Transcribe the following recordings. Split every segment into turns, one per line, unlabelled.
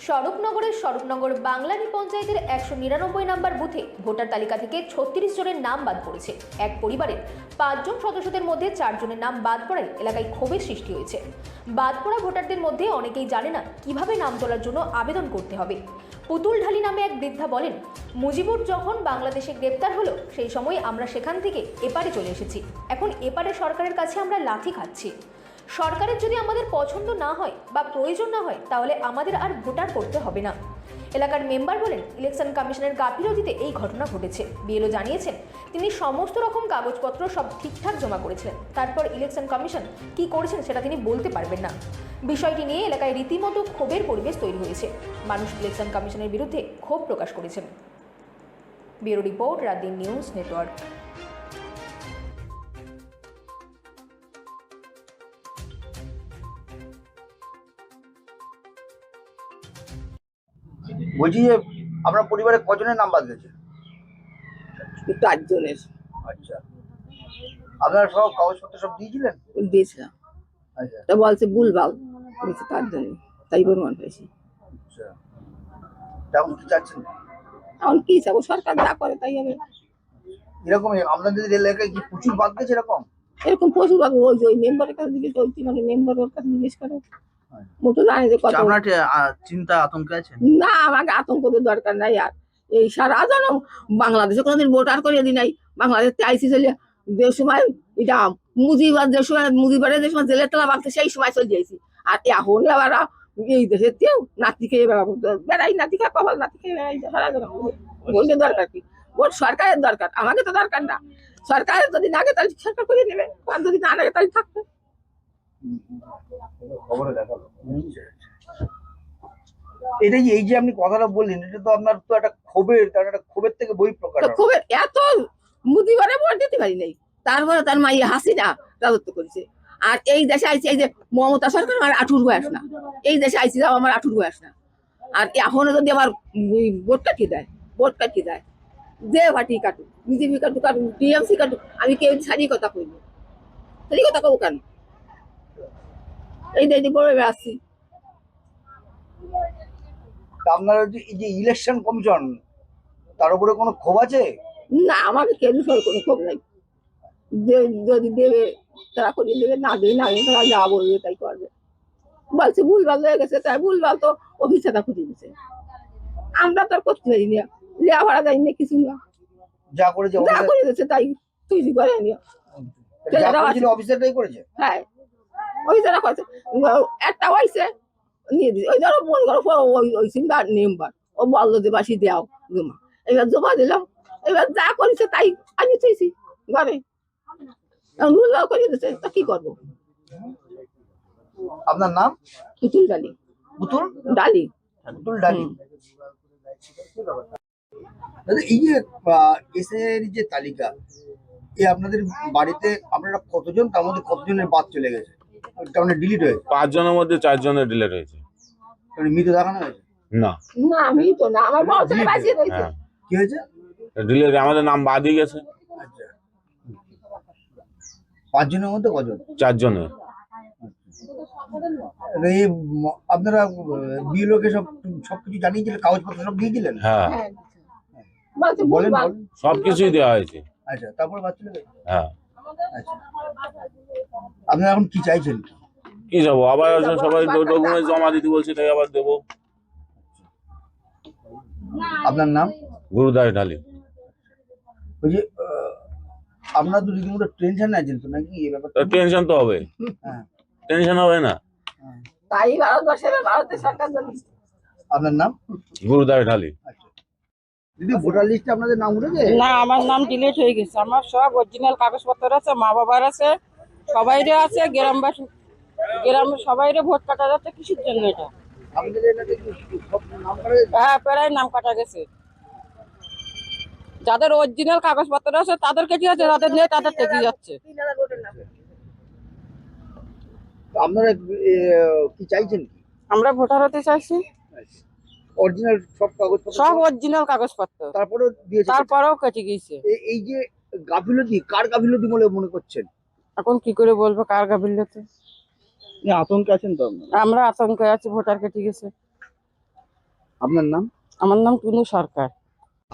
স্বরূপনগরের স্বরূপনগর বাংলানি পঞ্চায়েতের 199 নম্বর বুথে ভোটার তালিকা থেকে 36 জনের নাম বাদ পড়েছে। এক পরিবারের 5 জন সদস্যদের মধ্যে 4 জনের নাম বাদ পড়ায় এলাকায় ক্ষোভের সৃষ্টি হয়েছে। বাদ পড়া ভোটারদের মধ্যে অনেকেই জানে না কিভাবে নাম তোলার জন্য আবেদন করতে হবে। পুতুল ঢালি নামে এক বৃদ্ধা বলেন, মুজিবুর যখন বাংলাদেশে গ্রেপ্তার হলো সেই সময় আমরা সেখান থেকে এপারে চলে এসেছি। এখন এপারে সরকারের কাছে আমরা লাথি খাচ্ছি। সরকারের যদি আমাদের পছন্দ না হয় বা প্রয়োজন না হয় তাহলে আমাদের আর ভোটার করতে হবে না। এলাকার মেম্বার বলেন, ইলেকশন কমিশনের গাফিলতিতে এই ঘটনা ঘটেছে। বিএলও জানিয়েছেন তিনি সমস্ত রকম কাগজপত্র সব ঠিকঠাক জমা করেছিলেন, তারপর ইলেকশন কমিশন কি করেছেন সেটা তিনি বলতে পারবেন না। বিষয়টি নিয়ে এলাকায় রীতিমতো ক্ষোভের পরিবেশ তৈরি হয়েছে। মানুষ ইলেকশন কমিশনের বিরুদ্ধে ক্ষোভ প্রকাশ করেছেন। Bureau report, রাতদিন news network.
বলছি যে আপনার পরিবারে কজনের নাম বাদ গেছে?
4 জনের
আচ্ছা, আপনারা সব কাগজপত্র সব দিয়েছিলেন?
দিয়েছিলাম।
আচ্ছা
তা বলছে ভুলভাল দিয়েছে 4 জনে, তাই প্রমাণ পেয়েছি।
আচ্ছা, তেমন কি চাচ্ছেন?
এখন কি চাবো, সরকার যা করে তাই হবে।
এরকম আপনাদের এলাকায় কি প্রচুর বাদ গেছে এরকম?
এরকম পশুবাবু ওই যে ওই মেম্বারের কাছে জিজ্ঞেস করছি, মানে মেম্বারের কাছে জিজ্ঞেস করো, মতো জানে যে কত।
আপনার চিন্তা আতঙ্কে আছেন?
না, আমাকে আতঙ্ক তো দরকার নাই। আর এই সারা জানো বাংলাদেশে কোনোদিন ভোটার করে দি নাই। বাংলাদেশ আইসি চলে যে সময় এটা মুজিবার যে সময় মুজিবারের যে সময় জেলের তলা বাঁধছে সেই সময় চলে যাইছি। আর এখন আবার এই দেশের কেউ নাতি খেয়ে বেড়াই, নাতি খেয়ে কপাল নাতি খেয়ে বেড়াই সারা জানো। ভোটের দরকার কি? ভোট সরকারের দরকার, আমাকে তো দরকার না। সরকারের যদি না আগে তাহলে সরকার করে নেবে, আর যদি না লাগে তাহলে থাকবে।
এটা যে এই যে আপনি কথাটা বললেন, এটা তো আপনার তো একটা ক্ষোভের থেকে বই প্রকাশ।
তো খুব এত মুদিবারে ভোট দিতে পারি নাই, তারপরে তার মাইয়া হাসিনা রাজত্ব করেছে। আর এই দেশে আইসি এই যে মমতা সরকার, আমার 18 বয়স না। এই দেশে আইসি যাও আমার 18 বয়স না। আর এখনো যদি আমার ভোট কাটিয়ে দেয়, ভোট কাটিয়ে দেয়, যে পার্টি কাটুক, বিজেপি কাটুক কাটুক, টিএমসি কাটুক, আমি কেউ সারি কথা কইব, সারি কথা কব কেন? এই দেশে বড় আসছি।
আপনার এই যে ইলেকশন কমিশন, তার উপরে কোনো ক্ষোভ আছে?
না, আমাকে কেউ কোনো ক্ষোভ নাই। যদি দেবে তারা করিয়ে দেবে, না দেবে না দেবে, তারা যা বলবে তাই করবে। বলছে ভুলভাল হয়ে গেছে, তাই ভুলভাল তো অফিসাররা খুঁজে দিচ্ছে, আমরা তো আর করতে পারি না। লেয়া ভাড়া যাই না, কিছু না,
যা করেছে
যা করে দিচ্ছে তাই তৈরি করে নিয়ে।
অফিসারটাই করেছে।
হ্যাঁ, ওই যারা করেছে একটা হয়েছে নিয়ে দিচ্ছে। ওই ধরো মন করো ওই সিঙ্গার মেম্বার, ও বললো যে বাসি দেও জমা, এবার জমা দিলাম। এবার যা করেছে তাই আমি চেয়েছি ঘরে, ভুলভাল করে দিচ্ছে, তা কি করবো?
আপনার নাম?
পুতুল ডালি।
পুতুল
ডালি।
পুতুল ডালি। দাদা, এই যে এসআইআর যে তালিকা, আপনাদের বাড়িতে আপনারা কতজন, তার মধ্যে কতজনের বাদ চলে গেছে, তার মানে ডিলিট হয়েছে?
5 জনের মধ্যে 4 জনের ডিলেট হয়েছে।
মানে মৃত দেখানো হয়েছে?
না,
না আমি তো না, আমার বড় ছেলে বাঁচিয়ে রয়েছে।
হ্যাঁ,
কি হয়েছে?
ডিলেট আমাদের নাম বাদই গেছে।
আচ্ছা, 5 জনের মধ্যে কজন?
4 জনের।
এই আপনারা বিএলওকে সবকিছু জানিয়েছিলেন, কাগজপত্র সব দিয়েছিলেন?
হ্যাঁ,
বলছে
বলেন
ভুলভাল।
বলেন।
সবকিছুই দেওয়া হয়েছে।
আচ্ছা, তারপর বাদ চলে গেছে?
হ্যাঁ,
আচ্ছা, আপনারা এখন কি চাইছেন?
কি যাবো আবার সবাই ডকুমেন্ট জমা দিতে বলছি, তাই আবার দেবো।
আপনার নাম?
গুরুদাস ঢালি।
ওই যে আপনারা তো রীতিমতো টেনশন আছেন তো নাকি এই ব্যাপারটা?
টেনশন তো হবে,
হ্যাঁ,
টেনশন হবে না?
তাই ভারতের সরকার জানিয়েছে।
আপনার নাম?
গুরুদাস ঢালি।
আচ্ছা, দিদি, ভোটার লিস্টে আপনাদের নাম উঠেছে?
না, আমার নাম ডিলিট হয়ে গেছে। আমার সব অরিজিনাল কাগজপত্র আছে, মা বাবার আছে, সবাইরে আছে, গ্রামবাসী গ্রামের সবাইরে ভোট কাটা যাচ্ছে। কিসের জন্য এটা?
আপনাদের এলাকায় কি সব নাম করা হয়েছে?
হ্যাঁ, প্রায় নাম কাটা গেছে। যাদের অরিজিনাল কাগজপত্র আছে তাদের কেটে যাচ্ছে, যাদের নেই তাদের টেকে যাচ্ছে।
তো আপনারা কি চাইছেন কি?
আমরা ভোটার হতে চাইছি,
অরিজিনাল সব কাগজপত্র?
সব অরিজিনাল কাগজপত্র,
তারপরেও দিয়েছে?
তারপরেও কেটে গিয়েছে।
এই যে গাফিলতি, কার গাফিলতি বলে মনে করছেন?
এখন কি করে বলবো কার গাফিলতি?
আতঙ্কে আছেন তো আপনারা?
আমরা আতঙ্কে আছি, ভোটার কেটে গেছে।
আপনার নাম?
আমার নাম টুনু সরকার।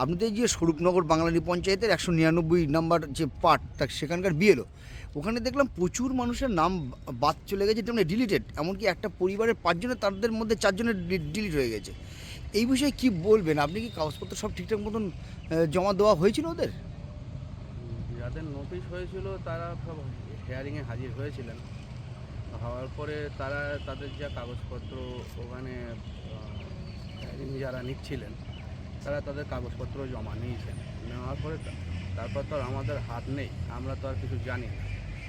আপনাদের যে স্বরূপনগর বাংলানি পঞ্চায়েতের 199 নাম্বার যে পার্ট তা সেখানকার বিএলও, ওখানে দেখলাম প্রচুর মানুষের নাম বাদ চলে গেছে, তেমনি ডিলিটেড, এমনকি একটা পরিবারের 5 জনের তাদের মধ্যে 4 জনের ডিলিট হয়ে গেছে। এই বিষয়ে কি বলবেন? আপনি কি কাগজপত্র সব ঠিকঠাক মতন জমা দেওয়া হয়েছিল ওদের?
যাদের নোটিশ হয়েছিল তারা সব হিয়ারিংয়ে হাজির হয়েছিলেন। হওয়ার পরে তারা তাদের যা কাগজপত্র ওখানে যারা নিচ্ছিলেন তারা তাদের কাগজপত্র জমা নিয়েছেন। নেওয়ার পরে তারপর তো আর আমাদের হাত নেই, আমরা তো আর কিছু জানি না।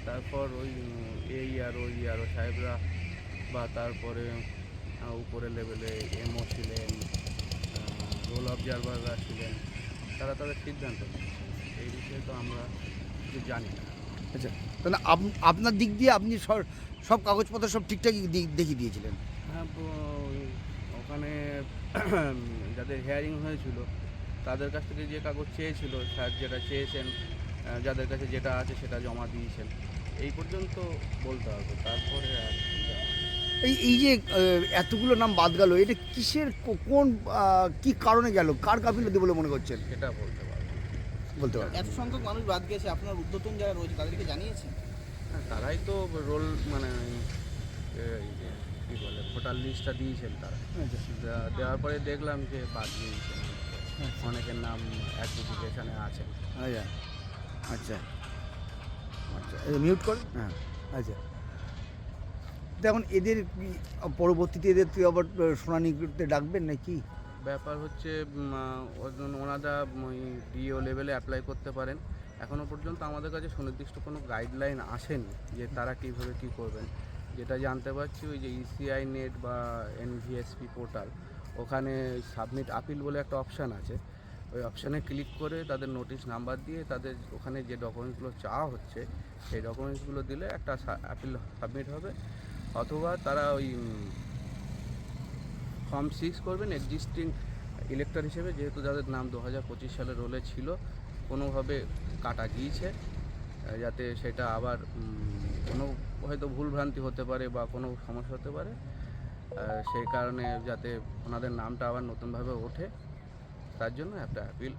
তারপর ওই এই আর ওই সাহেবরা বা তারপরে উপরের লেভেলে এমও ছিলেন, রোল অবজারভাররা ছিলেন, তারা তাদের সিদ্ধান্ত নিয়েছেন। এই বিষয়ে তো আমরা কিছু জানি না।
আচ্ছা, তাহলে আপনার দিক দিয়ে আপনি সব কাগজপত্র সব ঠিকঠাকই দেখিয়ে দিয়েছিলেন?
হ্যাঁ, ওখানে যাদের হিয়ারিং হয়েছিল তাদের কাছ থেকে যে কাগজ চেয়েছিল, স্যার যেটা চেয়েছেন, যাদের কাছে যেটা আছে সেটা জমা দিয়েছেন, এই পর্যন্ত বলতে হবে। তারপরে আর
এই যে এতগুলো নাম বাদ গেল, এটা কিসের কোন কি কারণে গেল, কার গাফিলতি বলে মনে করছেন?
সেটা বলতে পারবো না।
বলতে পারেন?
এত সংখ্যক মানুষ বাদ গেছে, আপনার ঊর্ধ্বতন যারা রয়েছে তাদেরকে জানিয়েছেন?
হ্যাঁ, তারাই তো রোল মানে এই যে কী বলে ভোটার লিস্টটা দিয়েছেন তারা। দেওয়ার পরে দেখলাম যে বাদ দিয়েছেন, অনেকের নাম অ্যাপ্লিকেশানে আছে।
আচ্ছা আচ্ছা আচ্ছা, মিউট কর। হ্যাঁ, আচ্ছা। এখন এদের পরবর্তীতে এদের তুই আবার শুনানি করতে ডাকবেন নাকি?
ব্যাপার হচ্ছে ওনারা ডিও লেভেলে অ্যাপ্লাই করতে পারেন। এখনও পর্যন্ত আমাদের কাছে সুনির্দিষ্ট কোনো গাইডলাইন আসেনি যে তারা কীভাবে কী করবেন। যেটা জানতে পারছি ওই যে ইসিআই নেট বা এনভিএসপি পোর্টাল, ওখানে সাবমিট আপিল বলে একটা অপশান আছে। ওই অপশানে ক্লিক করে তাদের নোটিশ নাম্বার দিয়ে তাদের ওখানে যে ডকুমেন্টসগুলো চাওয়া হচ্ছে সেই ডকুমেন্টসগুলো দিলে একটা আপিল সাবমিট হবে। অথবা তারা ওই ফর্ম 6 করবেন এক্সিস্টিং ইলেক্টর হিসেবে, যেহেতু যাদের নাম 2025 সালের রোলে ছিল কোনোভাবে কাটা গিয়েছে, যাতে সেটা আবার কোনো হয়তো ভুলভ্রান্তি হতে পারে বা কোনো সমস্যা হতে পারে, সেই কারণে যাতে ওনাদের নামটা আবার নতুনভাবে ওঠে তার জন্য একটা অ্যাপিল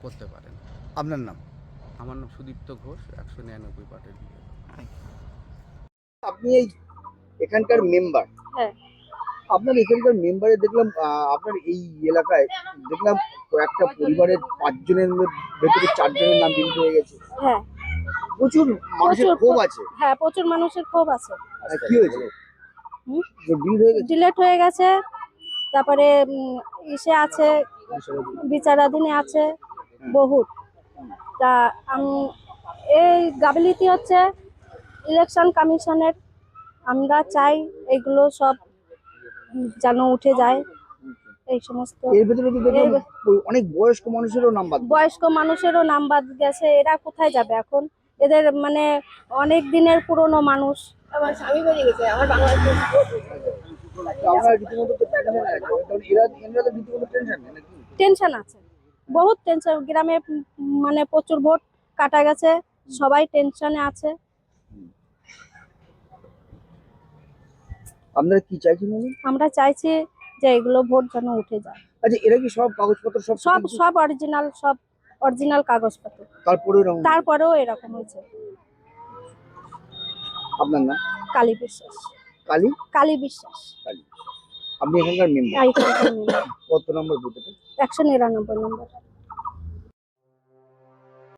করতে পারেন।
আপনার নাম?
আমার নাম সুদীপ্ত ঘোষ, 199 পার্টের বিয়ে।
আপনি এই এখানকার মেম্বার?
হ্যাঁ।
আপনার এখানকার মেম্বারে দেখলাম আপনার এই এলাকায় দেখলাম কয়েকটা পরিবারের 5 জনের ভেতরে 4 জনের নাম ডিলিট হয়ে গেছে।
হ্যাঁ,
প্রচুর মানুষের ক্ষোভ আছে।
হ্যাঁ, প্রচুর মানুষের ক্ষোভ আছে।
কি হয়েছে ডিলিট হয়ে গেছে?
ডিলেট হয়ে গেছে, তারপরে ইসে আছে, বিচারাধীনে আছে বহুত। তা এই গাফিলতি হচ্ছে ইলেকশন কমিশনের। আমরা চাই এগুলো সব যেন উঠে যায়, এই সমস্ত।
এর ভেতরে তো দেখলাম অনেক বয়স্ক মানুষেরও নাম বাদ।
বয়স্ক মানুষেরও নাম বাদ গেছে, এরা কোথায় যাবে এখন? এদের মানে অনেক দিনের পুরনো মানুষ।
আমার স্বামী বেরিয়ে গেছে, আমার বাংলাদেশে
আমরা রীতিমতো তো টেনশন আছে, কারণ এরা তো রীতিমতো টেনশন নাকি?
টেনশন আছে, বহুত টেনশন। গ্রামে মানে প্রচুর ভোট কাটা গেছে, সবাই টেনশনে আছে।
আপনারা কি চাইছেন?
আমরা চাইছি যে এগুলো ভোট যেন উঠে যায়।
আচ্ছা, এরা কি সব কাগজপত্র সব
সব অরিজিনাল কাগজপত্র, তারপরেও এরকম হয়েছে।
আপনার নাম?
কালী বিশ্বাস।
কালী
বিশ্বাস।
আপনি এখানকার মেম্বার?
এখানকার মেম্বার।
কত নম্বর বুথে?
199 নম্বর।